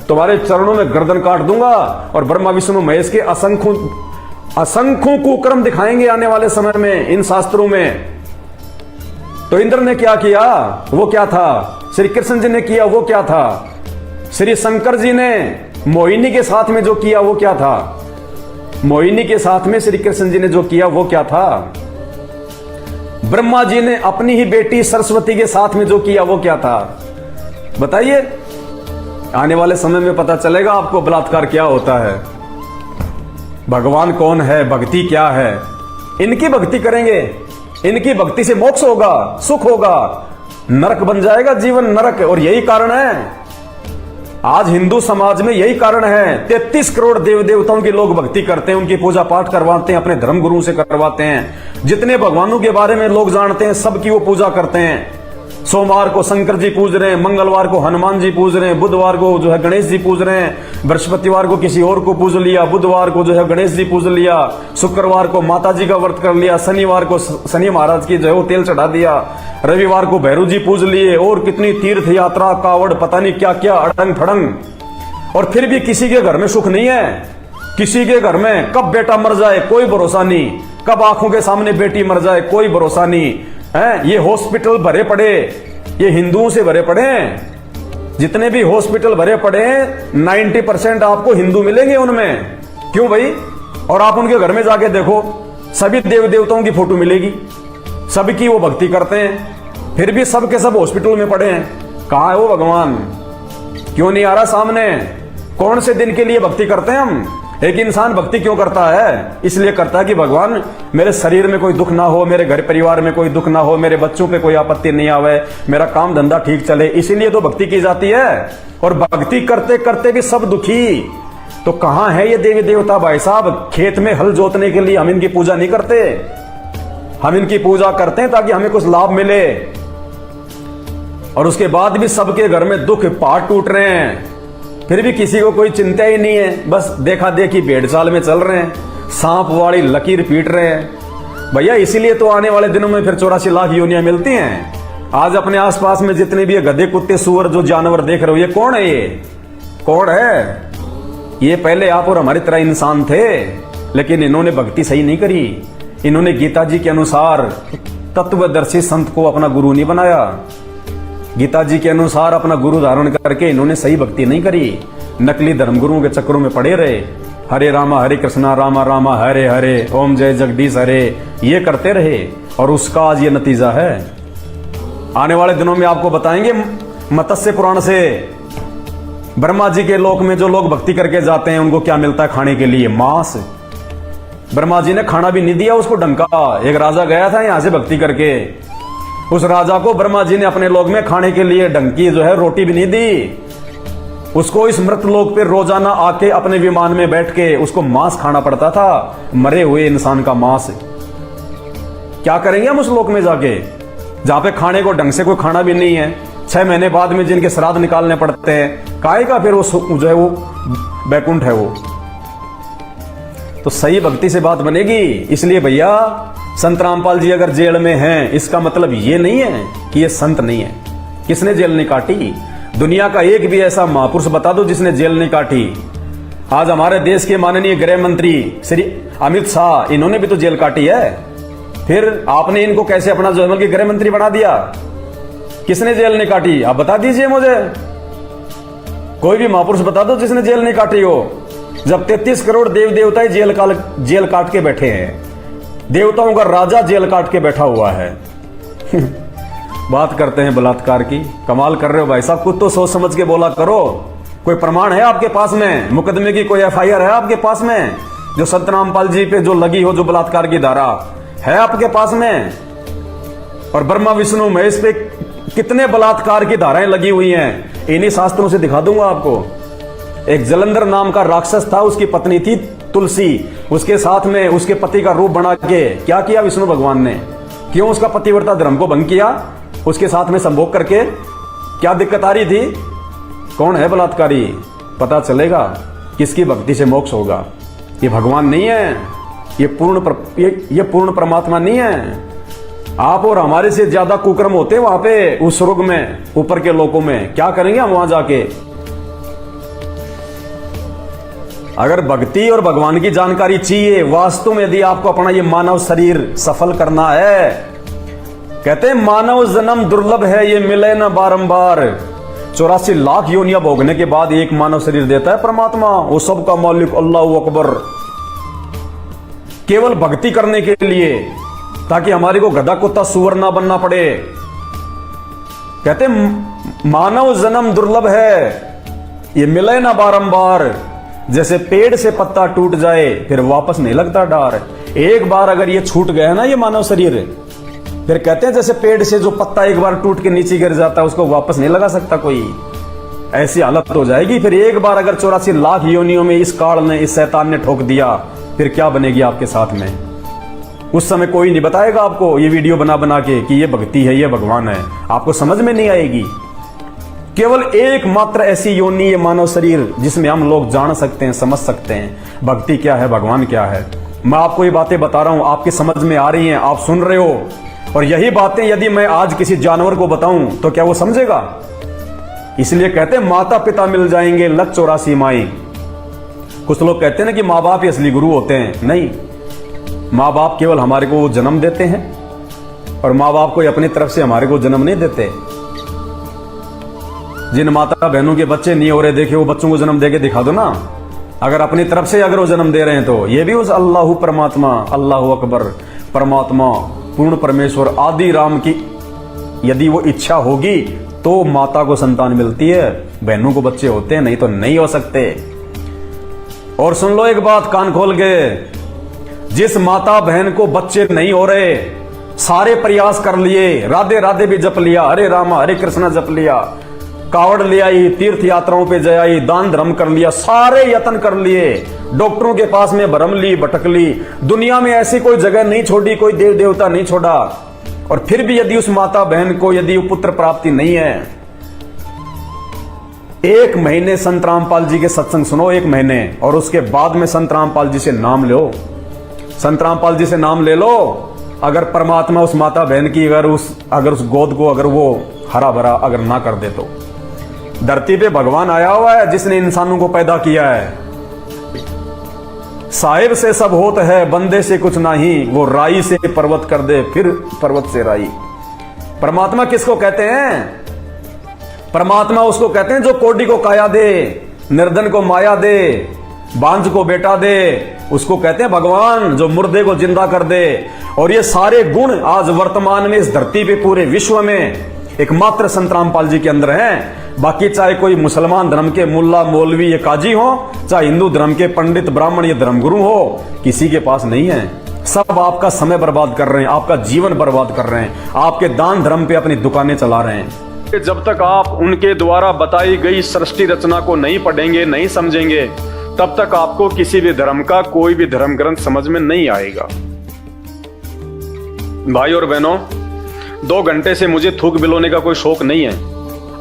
तुम्हारे चरणों में गर्दन काट दूंगा। और ब्रह्मा विष्णु महेश के असंख्यों कुकर्म दिखाएंगे आने वाले समय में इन शास्त्रों में। तो इंद्र ने क्या किया, वो क्या था, श्री कृष्ण जी ने किया वो क्या था, श्री शंकर जी ने मोहिनी के साथ में जो किया वो क्या था, मोहिनी के साथ में श्री कृष्ण जी ने जो किया वो क्या था, ब्रह्मा जी ने अपनी ही बेटी सरस्वती के साथ में जो किया वो क्या था। बताइए, आने वाले समय में पता चलेगा आपको बलात्कार क्या होता है, भगवान कौन है, भक्ति क्या है। इनकी भक्ति करेंगे, इनकी भक्ति से मोक्ष होगा, सुख होगा, नरक बन जाएगा जीवन नरक। और यही कारण है आज हिंदू समाज में, यही कारण है 33 करोड़ देव देवताओं के लोग भक्ति करते हैं, उनकी पूजा पाठ करवाते हैं, अपने धर्म गुरु से करवाते हैं। जितने भगवानों के बारे में लोग जानते हैं सबकी वो पूजा करते हैं। सोमवार को शंकर जी पूज रहे हैं, मंगलवार को हनुमान जी पूज रहे हैं, बुधवार को जो है गणेश जी पूज रहे हैं, बृहस्पतिवार को किसी और को पूज लिया, बुधवार को जो है गणेश जी पूज लिया, शुक्रवार को माता जी का व्रत कर लिया, शनिवार को शनि महाराज की जो है वो तेल चढ़ा दिया, रविवार को भैरव जी पूज लिए, और कितनी तीर्थ यात्रा कावड़ पता नहीं क्या क्या अड़ंग फड़ंग। और फिर भी किसी के घर में सुख नहीं है। किसी के घर में कब बेटा मर जाए कोई भरोसा नहीं, कब आंखों के सामने बेटी मर जाए कोई भरोसा नहीं है। ये हॉस्पिटल भरे पड़े, ये हिंदुओं से भरे पड़े हैं। जितने भी हॉस्पिटल भरे पड़े हैं 90% आपको हिंदू मिलेंगे उनमें। क्यों भाई? और आप उनके घर में जाके देखो, सभी देव देवताओं की फोटो मिलेगी, सबकी वो भक्ति करते हैं, फिर भी सब के सब हॉस्पिटल में पड़े हैं। कहां है वो भगवान? क्यों नहीं आ रहा सामने? कौन से दिन के लिए भक्ति करते हैं हम? एक इंसान भक्ति क्यों करता है? इसलिए करता है कि भगवान मेरे शरीर में कोई दुख ना हो, मेरे घर परिवार में कोई दुख ना हो, मेरे बच्चों पे कोई आपत्ति नहीं आवे, मेरा काम धंधा ठीक चले, इसीलिए तो भक्ति की जाती है। और भक्ति करते करते भी सब दुखी। तो कहां है ये देवी देवता भाई साहब? खेत में हल जोतने के लिए हम इनकी पूजा नहीं करते, हम इनकी पूजा करते हैं ताकि हमें कुछ लाभ मिले। और उसके बाद भी सबके घर में दुख, पहाड़ टूट रहे हैं, फिर भी किसी को कोई चिंता ही नहीं है। बस देखा देखी भेड़ चाल में चल रहे हैं, सांप वाली लकीर पीट रहे हैं भैया। इसीलिए तो आने वाले दिनों में फिर 84 लाख योनियां मिलती हैं। आज अपने आसपास में जितने भी गधे कुत्ते सुअर जो जानवर देख रहे हो, ये कौन है? ये कौन है? ये पहले आप और हमारी तरह इंसान थे, लेकिन इन्होंने भक्ति सही नहीं करी। इन्होंने गीता जी के अनुसार तत्वदर्शी संत को अपना गुरु नहीं बनाया। गीता जी के अनुसार अपना गुरु धारण करके इन्होंने सही भक्ति नहीं करी, नकली धर्मगुरुओं के चक्करों में पड़े रहे। हरे रामा रामा रामा हरे हरे, ओम जय जगदीश हरे, ये करते रहे। और उसका आज ये नतीजा है। आने वाले दिनों में आपको बताएंगे मत्स्य पुराण से, ब्रह्मा जी के लोक में जो लोग भक्ति करके जाते हैं उनको क्या मिलता है खाने के लिए? मांस। ब्रह्मा जी ने खाना भी नहीं दिया उसको ढंग का। एक राजा गया था यहां से भक्ति करके, उस राजा को ब्रह्मा जी ने अपने लोक में खाने के लिए ढंग की जो है रोटी भी नहीं दी। उसको इस मृत लोक पे रोजाना आके अपने विमान में बैठ के उसको मांस खाना पड़ता था, मरे हुए इंसान का मांस। क्या करेंगे हम उस लोक में जाके, जहां पे खाने को ढंग से कोई खाना भी नहीं है? 6 महीने बाद में जिनके श्राद्ध निकालने पड़ते हैं, काहे का फिर वो जो है वो बैकुंठ है वो। तो सही भक्ति से बात बनेगी। इसलिए भैया संत रामपाल जी अगर जेल में हैं, इसका मतलब ये नहीं है कि ये संत नहीं है। किसने जेल नहीं काटी? दुनिया का एक भी ऐसा महापुरुष बता दो जिसने जेल नहीं काटी। आज हमारे देश के माननीय गृह मंत्री श्री अमित शाह, इन्होंने भी तो जेल काटी है। फिर आपने इनको कैसे अपना जो है गृह मंत्री बना दिया? किसने जेल नहीं काटी? आप बता दीजिए मुझे, कोई भी महापुरुष बता दो जिसने जेल नहीं काटी हो। जब 33 करोड़ देव देवता जेल काट के बैठे हैं, देवताओं का राजा जेल काट के बैठा हुआ है। बात करते हैं बलात्कार की। कमाल कर रहे हो भाई साहब, कुछ तो सोच समझ के बोला करो। कोई प्रमाण है आपके पास में? मुकदमे की कोई FIR है आपके पास में? जो संत रामपाल जी पे जो लगी हो, जो बलात्कार की धारा है आपके पास में? और ब्रह्मा विष्णु महेश पे कितने बलात्कार की धाराएं लगी हुई हैं, इन्हीं शास्त्रों से दिखा दूंगा आपको। एक जलंधर नाम का राक्षस था, उसकी पत्नी थी तुलसी, उसके साथ में उसके पति का रूप बना के क्या किया विष्णु भगवान ने? क्यों उसका पतिव्रता धर्म को भंग किया? उसके साथ में संभोग करके क्या दिक्कत आ रही थी? कौन है बलात्कारी? पता चलेगा किसकी भक्ति से मोक्ष होगा। ये भगवान नहीं है, ये पूर्ण परमात्मा नहीं है। आप और हमारे से ज्यादा कुकर्म होते वहां पे उस स्वर्ग में, ऊपर के लोकों में। क्या करेंगे हम वहां जाके? अगर भक्ति और भगवान की जानकारी चाहिए वास्तव में, यदि आपको अपना ये मानव शरीर सफल करना है, कहते हैं मानव जन्म दुर्लभ है, ये मिले ना बारंबार। 84 लाख योनियां भोगने के बाद एक मानव शरीर देता है परमात्मा, वो सबका मालिक अल्लाह अकबर, केवल भक्ति करने के लिए, ताकि हमारे को गधा कुत्ता सुअर ना बनना पड़े। कहते मानव जन्म दुर्लभ है, ये मिले ना बारंबार। जैसे पेड़ से पत्ता टूट जाए फिर वापस नहीं लगता डार। एक बार अगर ये छूट गया ना ये मानव शरीर, फिर कहते हैं जैसे पेड़ से जो पत्ता एक बार टूट के नीचे गिर जाता है उसको वापस नहीं लगा सकता कोई, ऐसी हालत हो जाएगी। फिर एक बार अगर 84 लाख योनियों में इस काल ने, इस शैतान ने ठोक दिया, फिर क्या बनेगी आपके साथ में? उस समय कोई नहीं बताएगा आपको ये वीडियो बना बना के कि ये भक्ति है, ये भगवान है, आपको समझ में नहीं आएगी। केवल एकमात्र ऐसी योनि ये मानव शरीर जिसमें हम लोग जान सकते हैं, समझ सकते हैं भक्ति क्या है, भगवान क्या है। मैं आपको ये बातें बता रहा हूं, आपकी समझ में आ रही हैं, आप सुन रहे हो। और यही बातें यदि मैं आज किसी जानवर को बताऊं तो क्या वो समझेगा? इसलिए कहते हैं माता पिता मिल जाएंगे लग 84 माई। कुछ लोग कहते हैं ना कि माँ बाप ही असली गुरु होते हैं। नहीं, माँ बाप केवल हमारे को जन्म देते हैं और माँ बाप कोई अपनी तरफ से हमारे को जन्म नहीं देते। जिन माता बहनों के बच्चे नहीं हो रहे, देखे वो बच्चों को जन्म देके दिखा दो ना। अगर अपनी तरफ से अगर वो जन्म दे रहे हैं तो ये भी उस अल्लाह परमात्मा, अल्लाह अकबर परमात्मा, पूर्ण परमेश्वर आदि राम की यदि वो इच्छा होगी तो माता को संतान मिलती है, बहनों को बच्चे होते हैं, नहीं तो नहीं हो सकते। और सुन लो एक बात कान खोल के, जिस माता बहन को बच्चे नहीं हो रहे, सारे प्रयास कर लिए, राधे राधे भी जप लिया, हरे रामा हरे कृष्णा जप लिया, कावड़ ले आई, तीर्थ यात्राओं पे जाई, दान धर्म कर लिया, सारे यत्न कर लिए, डॉक्टरों के पास में भरम ली, भटक ली, दुनिया में ऐसी कोई जगह नहीं छोड़ी, कोई देव देवता नहीं छोड़ा, और फिर भी यदि उस माता बहन को यदि पुत्र प्राप्ति नहीं है, 1 महीने संत रामपाल जी के सत्संग सुनो, 1 महीने, और उसके बाद में संत रामपाल जी से नाम लो, संत रामपाल जी से नाम ले लो। अगर परमात्मा उस माता बहन की अगर उस गोद को अगर वो हरा भरा अगर ना कर दे तो। धरती पे भगवान आया हुआ है जिसने इंसानों को पैदा किया है। साहिब से सब होत है, बंदे से कुछ नहीं, वो राई से पर्वत कर दे, फिर पर्वत से राई। परमात्मा किसको कहते हैं? परमात्मा उसको कहते हैं जो कोडी को काया दे, निर्धन को माया दे, बांझ को बेटा दे, उसको कहते हैं भगवान। जो मुर्दे को जिंदा कर दे। और ये सारे गुण आज वर्तमान में इस धरती पे पूरे विश्व में एकमात्र संत रामपाल जी के अंदर हैं। बाकी चाहे कोई मुसलमान धर्म के मुल्ला मौलवी या काजी हो, चाहे हिंदू धर्म के पंडित ब्राह्मण या धर्मगुरु हो, किसी के पास नहीं है। सब आपका समय बर्बाद कर रहे हैं, आपका जीवन बर्बाद कर रहे हैं, आपके दान धर्म पे अपनी दुकानें चला रहे हैं। जब तक आप उनके द्वारा बताई गई सृष्टि रचना को नहीं पढ़ेंगे, नहीं समझेंगे, तब तक आपको किसी भी धर्म का कोई भी धर्म ग्रंथ समझ में नहीं आएगा। भाई और बहनों, 2 घंटे से मुझे थूक बिलोने का कोई शौक नहीं है।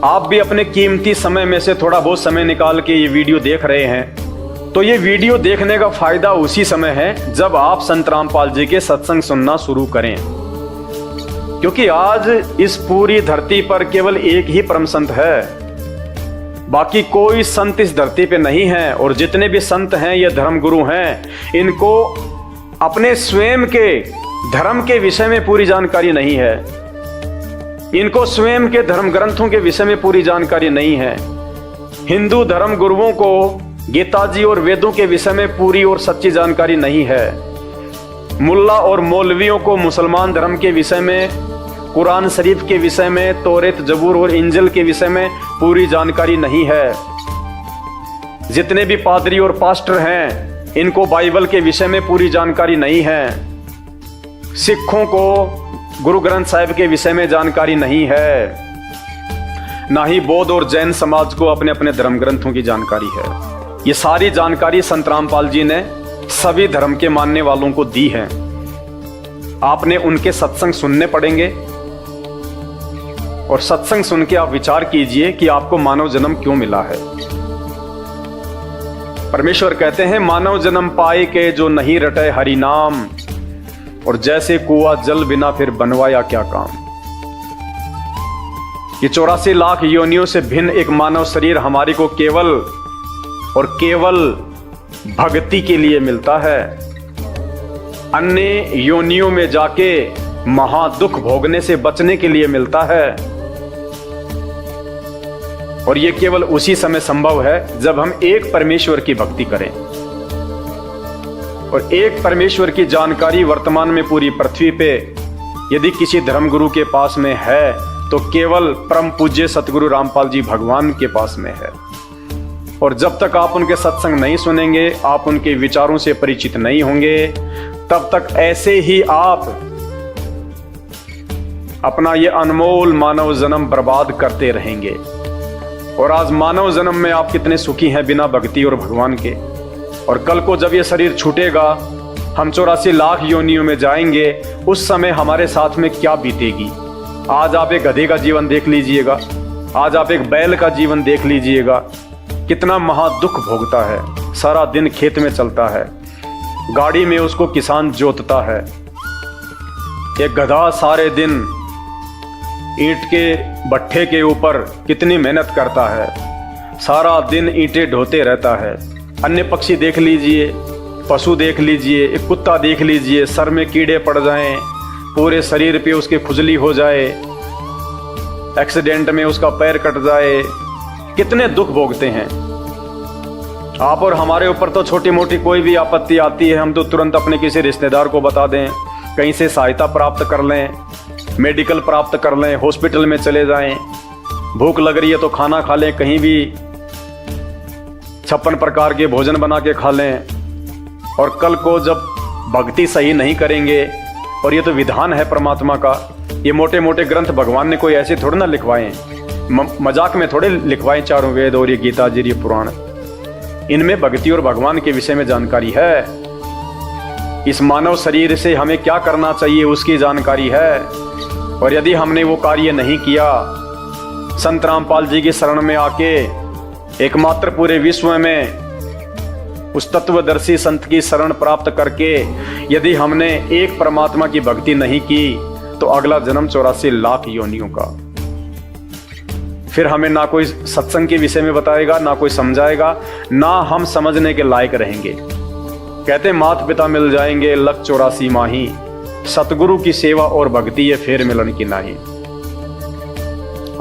आप भी अपने कीमती समय में से थोड़ा बहुत समय निकाल के ये वीडियो देख रहे हैं, तो ये वीडियो देखने का फायदा उसी समय है जब आप संत रामपाल जी के सत्संग सुनना शुरू करें। क्योंकि आज इस पूरी धरती पर केवल एक ही परम संत है, बाकी कोई संत इस धरती पे नहीं है। और जितने भी संत हैं ये धर्मगुरु हैं, इनको अपने स्वयं के धर्म के विषय में पूरी जानकारी नहीं है, इनको स्वयं के धर्म ग्रंथों के विषय में पूरी जानकारी नहीं है। हिंदू धर्म गुरुओं को गीता जी और वेदों के विषय में पूरी और सच्ची जानकारी नहीं है। मुल्ला और मौलवियों को मुसलमान धर्म के विषय में, कुरान शरीफ के विषय में, तौरेत जबूर और इंजिल के विषय में पूरी जानकारी नहीं है। जितने भी पादरी और पास्टर हैं, इनको बाइबल के विषय में पूरी जानकारी नहीं है। सिखों को गुरु ग्रंथ साहिब के विषय में जानकारी नहीं है। ना ही बौद्ध और जैन समाज को अपने अपने धर्म ग्रंथों की जानकारी है। ये सारी जानकारी संत रामपाल जी ने सभी धर्म के मानने वालों को दी है। आपने उनके सत्संग सुनने पड़ेंगे और सत्संग सुन के आप विचार कीजिए कि आपको मानव जन्म क्यों मिला है। परमेश्वर कहते हैं मानव जन्म पाए के जो नहीं रटे हरि नाम, और जैसे कुआं जल बिना फिर बनवाया क्या काम। ये 84 लाख योनियों से भिन्न एक मानव शरीर हमारी को केवल और केवल भक्ति के लिए मिलता है। अन्य योनियों में जाके महादुख भोगने से बचने के लिए मिलता है। और यह केवल उसी समय संभव है जब हम एक परमेश्वर की भक्ति करें। और एक परमेश्वर की जानकारी वर्तमान में पूरी पृथ्वी पे यदि किसी धर्मगुरु के पास में है तो केवल परम पूज्य सतगुरु रामपाल जी भगवान के पास में है। और जब तक आप उनके सत्संग नहीं सुनेंगे, आप उनके विचारों से परिचित नहीं होंगे, तब तक ऐसे ही आप अपना ये अनमोल मानव जन्म बर्बाद करते रहेंगे। और आज मानव जन्म में आप कितने सुखी हैं बिना भक्ति और भगवान के। और कल को जब ये शरीर छूटेगा, हम 84 लाख योनियों में जाएंगे, उस समय हमारे साथ में क्या बीतेगी। आज आप एक गधे का जीवन देख लीजिएगा, आज आप एक बैल का जीवन देख लीजिएगा, कितना महादुख भोगता है। सारा दिन खेत में चलता है, गाड़ी में उसको किसान जोतता है। एक गधा सारे दिन ईंट के भट्ठे के ऊपर कितनी मेहनत करता है, सारा दिन ईंटें ढोते रहता है। अन्य पक्षी देख लीजिए, पशु देख लीजिए, एक कुत्ता देख लीजिए, सर में कीड़े पड़ जाएं, पूरे शरीर पे उसके खुजली हो जाए, एक्सीडेंट में उसका पैर कट जाए, कितने दुख भोगते हैं। आप और हमारे ऊपर तो छोटी मोटी कोई भी आपत्ति आती है, हम तो तुरंत अपने किसी रिश्तेदार को बता दें, कहीं से सहायता प्राप्त कर लें, मेडिकल प्राप्त कर लें, हॉस्पिटल में चले जाएं। भूख लग रही है तो खाना खा लें, कहीं भी 56 प्रकार के भोजन बना के खा लें। और कल को जब भक्ति सही नहीं करेंगे, और ये तो विधान है परमात्मा का, ये मोटे मोटे ग्रंथ भगवान ने कोई ऐसे थोड़े ना लिखवाए, मजाक में थोड़े लिखवाए चारों वेद और ये गीता जी, ये पुराण, इनमें भक्ति और भगवान के विषय में जानकारी है। इस मानव शरीर से हमें क्या करना चाहिए उसकी जानकारी है। और यदि हमने वो कार्य नहीं किया, संत रामपाल जी की शरण में आके एकमात्र पूरे विश्व में उस तत्वदर्शी संत की शरण प्राप्त करके यदि हमने एक परमात्मा की भक्ति नहीं की, तो अगला जन्म 84 लाख योनियों का। फिर हमें ना कोई सत्संग के विषय में बताएगा, ना कोई समझाएगा, ना हम समझने के लायक रहेंगे। कहते माता पिता मिल जाएंगे लख 84 माही, सतगुरु की सेवा और भक्ति ये फेर मिलन की नाही।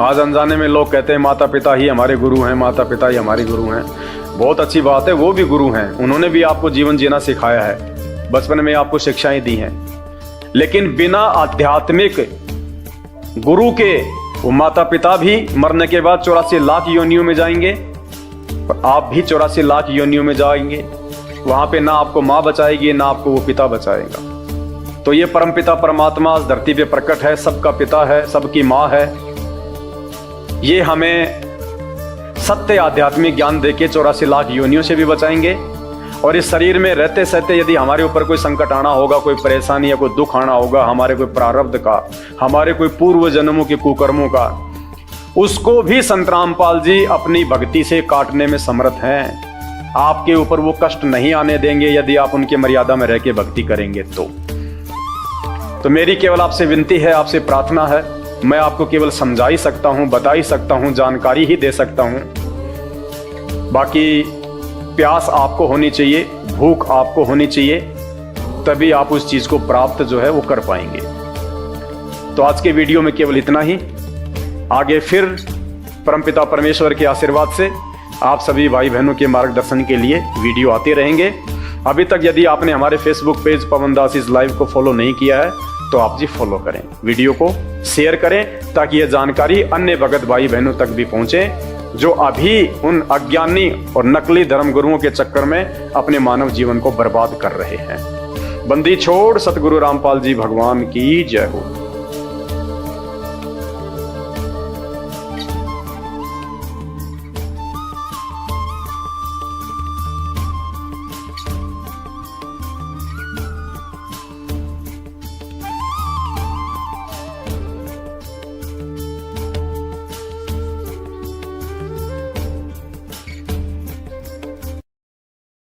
आज अनजाने में लोग कहते हैं माता पिता ही हमारे गुरु हैं, माता पिता ही हमारे गुरु हैं। बहुत अच्छी बात है, वो भी गुरु हैं, उन्होंने भी आपको जीवन जीना सिखाया है, बचपन में आपको शिक्षाएं दी हैं। लेकिन बिना आध्यात्मिक गुरु के वो माता पिता भी मरने के बाद 84 लाख योनियों में जाएंगे, और आप भी 84 लाख योनियों में जाएंगे। वहां पे ना आपको माँ बचाएगी, ना आपको वो पिता बचाएगा। तो ये परम पिता परमात्मा इस धरती पे प्रकट है, सबका पिता है, सबकी माँ है। ये हमें सत्य आध्यात्मिक ज्ञान देके 84 लाख योनियों से भी बचाएंगे। और इस शरीर में रहते सहते यदि हमारे ऊपर कोई संकट आना होगा, कोई परेशानी या कोई दुख आना होगा, हमारे कोई प्रारब्ध का, हमारे कोई पूर्व जन्मों के कुकर्मों का, उसको भी संत रामपाल जी अपनी भक्ति से काटने में समर्थ हैं। आपके ऊपर वो कष्ट नहीं आने देंगे यदि आप उनके मर्यादा में रह के भक्ति करेंगे। तो मेरी केवल आपसे विनती है, आपसे प्रार्थना है, मैं आपको केवल समझा ही सकता हूं, बता ही सकता हूं, जानकारी ही दे सकता हूं। बाकी प्यास आपको होनी चाहिए, भूख आपको होनी चाहिए, तभी आप उस चीज को प्राप्त जो है वो कर पाएंगे। तो आज के वीडियो में केवल इतना ही। आगे फिर परमपिता परमेश्वर के आशीर्वाद से आप सभी भाई बहनों के मार्गदर्शन के लिए वीडियो आते रहेंगे। अभी तक यदि आपने हमारे Facebook page Pawan Das is live को फॉलो नहीं किया है तो आप जी फॉलो करें, वीडियो को शेयर करें, ताकि यह जानकारी अन्य भगत भाई बहनों तक भी पहुंचे जो अभी उन अज्ञानी और नकली धर्मगुरुओं के चक्कर में अपने मानव जीवन को बर्बाद कर रहे हैं। बंदी छोड़ सतगुरु रामपाल जी भगवान की जय हो।